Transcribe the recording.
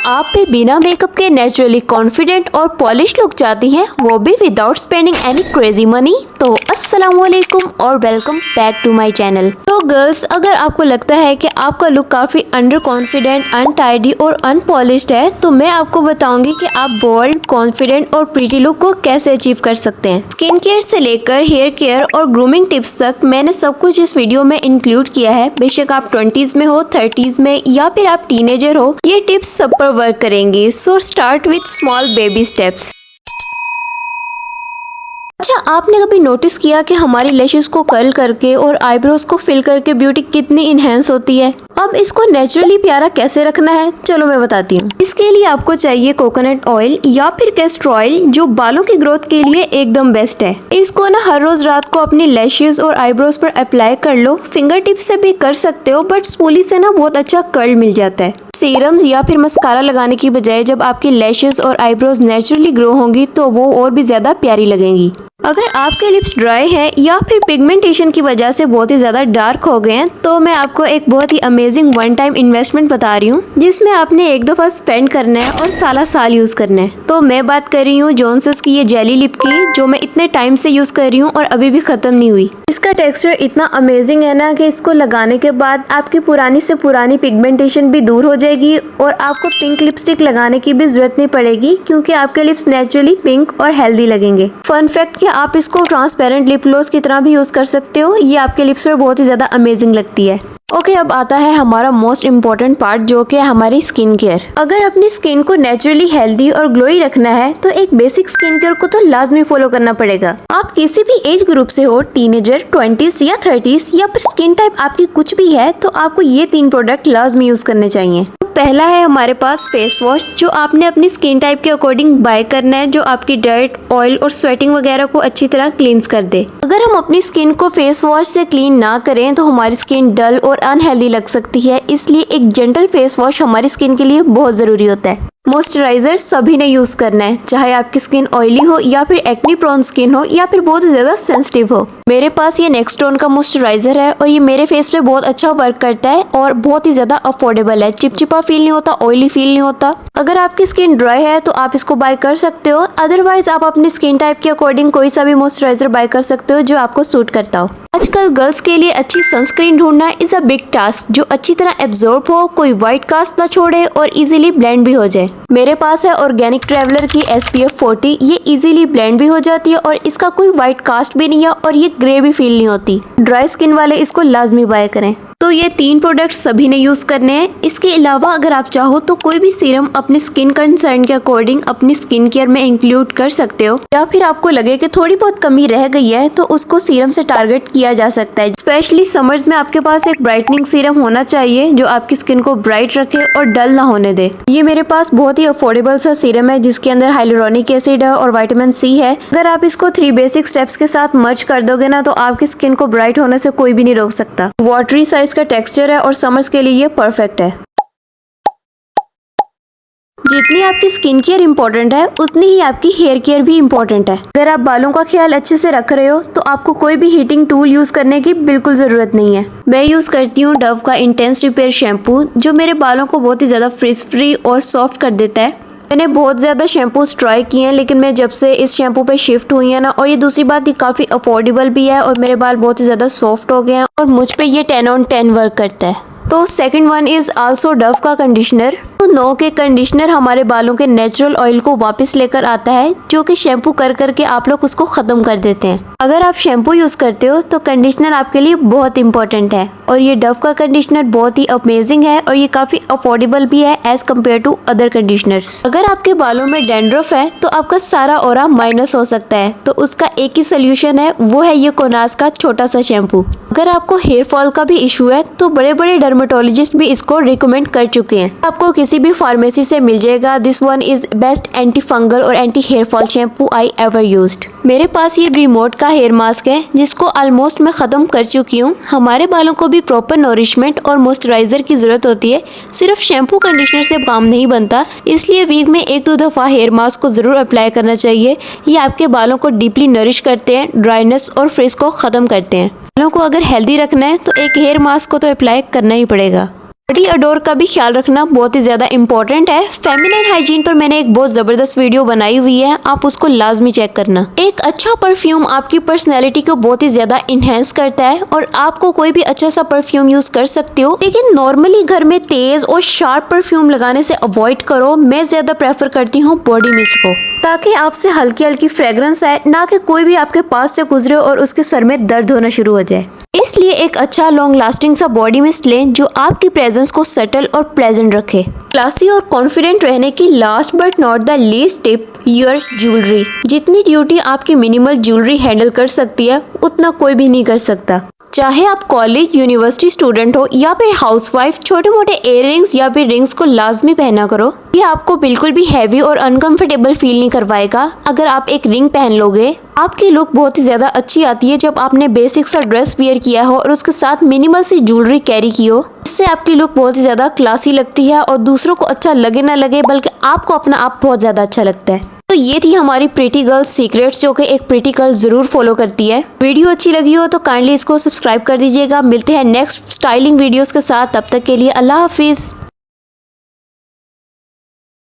आप भी बिना मेकअप के नेचुरली कॉन्फिडेंट और पॉलिश लुक चाहती हैं, वो भी without spending any crazy money? तो अस्सलाम वालेकुम और welcome back to my channel. तो गर्ल्स, अगर आपको लगता है कि आपका लुक काफी अंडर कॉन्फिडेंट, अनटाइडी और अनपॉलिश्ड है, तो मैं आपको बताऊंगी कि आप बोल्ड, कॉन्फिडेंट और प्रीटी लुक को कैसे अचीव कर सकते हैं। स्किन केयर से लेकर हेयर केयर और ग्रूमिंग टिप्स तक मैंने सब कुछ इस वीडियो में इंक्लूड किया है। बेशक आप 20s में हो, 30s में या फिर आप टीनेजर हो, ये टिप्स सब पर वर्क करेंगी। So start with small baby steps. अच्छा, आपने कभी नोटिस किया कि हमारी लैशेस को कर्ल करके और आईब्रोज को फिल करके ब्यूटी कितनी इनहेंस होती है? अब इसको नेचुरली प्यारा कैसे रखना है, चलो मैं बताती हूँ। इसके लिए आपको चाहिए कोकोनट ऑयल या फिर कैस्टर ऑयल, जो बालों की ग्रोथ के लिए एकदम बेस्ट है। इसको ना हर रोज रात को अपनी लैशेस और आईब्रोज पर अप्लाई कर लो। फिंगर टिप से भी कर सकते हो, बट स्पूली से ना बहुत अच्छा कर्ल मिल जाता है। सीरम्स या फिर मस्कारा लगाने की बजाय जब आपकी लैशेस और आईब्रोज नेचुरली ग्रो होंगी तो वो और भी ज्यादा प्यारी लगेंगी। अगर आपके लिप्स ड्राई है या फिर पिगमेंटेशन की वजह से बहुत ही ज्यादा डार्क हो गए हैं, तो मैं आपको एक बहुत ही अमेजिंग वन टाइम इन्वेस्टमेंट बता रही हूँ, जिसमें आपने एक दफा स्पेंड करना है और साला साल यूज करना है। तो मैं बात कर रही हूँ जॉनसन्स की ये जेली लिप की, जो मैं इतने टाइम से यूज कर रही हूँ और अभी भी खत्म नहीं हुई। इसका टेक्सचर इतना अमेजिंग है ना कि इसको लगाने के बाद आपकी पुरानी से पुरानी पिगमेंटेशन भी दूर हो जाएगी और आपको पिंक लिपस्टिक लगाने की भी जरूरत नहीं पड़ेगी, क्योंकि आपके लिप्स नेचुरली पिंक और हेल्दी लगेंगे। फन फैक्ट, आप इसको ट्रांसपेरेंट लिप ग्लॉस की तरह भी यूज कर सकते हो। ये आपके लिप्स पर बहुत ही ज्यादा अमेजिंग लगती है। ओके, अब आता है हमारा मोस्ट इम्पोर्टेंट पार्ट, जो कि है हमारी स्किन केयर। अगर अपनी स्किन को नेचुरली हेल्दी और ग्लोई रखना है तो एक बेसिक स्किन केयर को तो लाजमी फॉलो करना पड़ेगा। आप किसी भी एज ग्रुप से हो, टीनेजर, 20s या 30s, या फिर स्किन टाइप आपकी कुछ भी है, तो आपको ये 3 प्रोडक्ट लाजमी यूज करने चाहिए। पहला है हमारे पास फेस वॉश, जो आपने अपनी स्किन टाइप के अकॉर्डिंग बाय करना है, जो आपकी डर्ट, ऑयल और स्वेटिंग वगैरह को अच्छी तरह क्लींस कर दे। अगर हम अपनी स्किन को फेस वॉश से क्लीन ना करें तो हमारी स्किन डल और अनहेल्दी लग सकती है, इसलिए एक जेंटल फेस वॉश हमारी स्किन के लिए बहुत जरूरी होता है। मॉइस्चराइजर सभी ने यूज करना है, चाहे आपकी स्किन ऑयली हो या फिर एक्ने प्रोन स्किन हो या फिर बहुत ज्यादा सेंसिटिव हो। मेरे पास ये नेक्सटोन का मॉइस्चराइजर है और ये मेरे फेस पे बहुत अच्छा वर्क करता है और बहुत ही ज्यादा अफोर्डेबल है। चिपचिपा फील नहीं होता, ऑयली फील नहीं होता। अगर आपकी स्किन ड्राई है तो आप इसको बाय कर सकते हो, अदरवाइज आप अपनी स्किन टाइप के अकॉर्डिंग कोई सा भी मॉइस्चराइजर बाय कर सकते हो जो आपको सूट करता हो। आजकल गर्ल्स के लिए अच्छी सनस्क्रीन ढूंढना इज अ बिग टास्क, जो अच्छी तरह एब्जॉर्ब हो, कोई व्हाइट कास्ट ना छोड़े और इजीली ब्लेंड भी हो जाए। मेरे पास है ऑर्गेनिक ट्रैवलर की SPF 40। ये इजीली ब्लेंड भी हो जाती है और इसका कोई व्हाइट कास्ट भी नहीं है और ये ग्रे भी फील नहीं होती। ड्राई स्किन वाले इसको लाजमी बाय करें। तो ये 3 प्रोडक्ट सभी ने यूज करने हैं। इसके अलावा अगर आप चाहो तो कोई भी सीरम अपनी स्किन कंसर्न के अकॉर्डिंग अपनी स्किन केयर में इंक्लूड कर सकते हो, या फिर आपको लगे कि थोड़ी बहुत कमी रह गई है तो उसको सीरम से टारगेट किया जा सकता है। स्पेशली समर्स में आपके पास एक ब्राइटनिंग सीरम होना चाहिए जो आपकी स्किन को ब्राइट रखे और डल ना होने दे। ये मेरे पास बहुत ही अफोर्डेबल सा सीरम है, जिसके अंदर हाइलुरोनिक एसिड है और विटामिन C है। अगर आप इसको 3 बेसिक स्टेप्स के साथ मर्ज कर दोगे ना, तो आपकी स्किन को ब्राइट होने से कोई भी नहीं रोक सकता। वाटरी साइज का टेक्सचर है और समर्स के लिए ये परफेक्ट है। जितनी आपकी स्किन केयर इम्पोर्टेंट है, उतनी ही आपकी हेयर केयर भी इम्पोर्टेंट है। अगर आप बालों का ख्याल अच्छे से रख रहे हो तो आपको कोई भी हीटिंग टूल यूज करने की बिल्कुल जरूरत नहीं है। मैं यूज करती हूँ डव का इंटेंस रिपेयर शैम्पू, जो मेरे बालों को बहुत ही ज्यादा फ्रिज फ्री और सॉफ्ट कर देता है। मैंने बहुत ज्यादा शैम्पूज ट्राई किए हैं, लेकिन मैं जब से इस शैम्पू पे शिफ्ट हुई है ना, और ये दूसरी बात, ये काफी अफोर्डेबल भी है और मेरे बाल बहुत ही ज्यादा सॉफ्ट हो गए हैं और मुझ पे ये 10 on 10 वर्क करता है। तो second one is also Dove का कंडीशनर। तो नो के कंडीशनर हमारे बालों के नेचुरल ऑयल को वापस लेकर आता है, जो कि शैम्पू कर करके आप लोग उसको खत्म कर देते हैं। अगर आप शैम्पू यूज करते हो तो कंडीशनर आपके लिए बहुत इंपॉर्टेंट है, और ये डव का कंडीशनर बहुत ही अमेजिंग है और ये काफी अफोर्डेबल भी है as compared to other conditioners. अगर आपके बालों में डैंड्रफ है तो आपका सारा ऑरा माइनस हो सकता है, तो उसका एक ही सोल्यूशन है, वो है ये कोनास का छोटा सा शैम्पू। अगर आपको हेयर फॉल का भी इशू है तो बड़े बड़े डर्मेटोलॉजिस्ट भी इसको रिकमेंड कर चुके हैं। आपको किसी भी फार्मेसी से मिल जाएगा। This one is best anti fungal और anti hair fall shampoo I ever used. मेरे पास ये रिमोट का हेयर मास्क है, जिसको ऑलमोस्ट मैं खत्म कर चुकी हूँ। हमारे बालों को भी प्रॉपर नोरिशमेंट और मॉइस्चराइजर की जरूरत होती है, सिर्फ शैम्पू कंडीशनर से काम नहीं बनता, इसलिए वीक में 1-2 दफा हेयर मास्क को जरूर अप्लाई करना चाहिए। ये आपके बालों को डीपली नरिश करते हैं, ड्राइनेस और फ्रिज को खत्म करते हैं। बालों को अगर हेल्दी रखना है तो एक हेयर मास्क को तो अप्लाई करना ही पड़ेगा। बॉडी अडोर का भी ख्याल रखना बहुत ही ज्यादा इम्पोर्टेंट है। फेमिनिन हाइजीन पर मैंने एक बहुत जबरदस्त वीडियो बनाई हुई है, आप उसको लाजमी चेक करना। एक अच्छा परफ्यूम आपकी पर्सनैलिटी को बहुत ही ज्यादा इनहेंस करता है और आपको कोई भी अच्छा सा परफ्यूम यूज कर सकते हो, लेकिन नॉर्मली घर में तेज और शार्प परफ्यूम लगाने से अवॉइड करो। मैं ज्यादा प्रेफर करती हूँ बॉडी मिस्ट को, ताकि आपसे हल्की हल्की फ्रेग्रेंस आए, ना कि कोई भी आपके पास से गुजरे और उसके सर में दर्द होना शुरू हो जाए। इसलिए एक अच्छा लॉन्ग लास्टिंग सा बॉडी मिस्ट लें जो आपकी प्रेजेंस को सटल और प्लेजेंट रखे। क्लासी और कॉन्फिडेंट रहने की last but not the least tip, your jewellery. जितनी ड्यूटी आपकी मिनिमल ज्वेलरी हैंडल कर सकती है उतना कोई भी नहीं कर सकता। चाहे आप कॉलेज यूनिवर्सिटी स्टूडेंट हो या फिर हाउसवाइफ, छोटे मोटे इयररिंग्स या फिर रिंग्स को लाजमी पहना करो। ये आपको बिल्कुल भी हैवी और अनकंफर्टेबल फील नहीं करवाएगा। अगर आप एक रिंग पहन लोगे, आपकी लुक बहुत ही ज्यादा अच्छी आती है जब आपने बेसिक सा ड्रेस वियर किया हो और उसके साथ मिनिमल सी ज्वेलरी कैरी की हो। इससे आपकी लुक बहुत ही ज्यादा क्लासी लगती है और दूसरों को अच्छा लगे ना लगे, बल्कि आपको अपना आप बहुत ज्यादा अच्छा लगता है। तो ये थी हमारी प्रिटी गर्ल्स सीक्रेट्स, जो कि एक प्रिटी गर्ल जरूर फॉलो करती है। वीडियो अच्छी लगी हो तो काइंडली इसको सब्सक्राइब कर दीजिएगा। मिलते हैं नेक्स्ट स्टाइलिंग वीडियोस के साथ, तब तक के लिए अल्लाह हाफिज।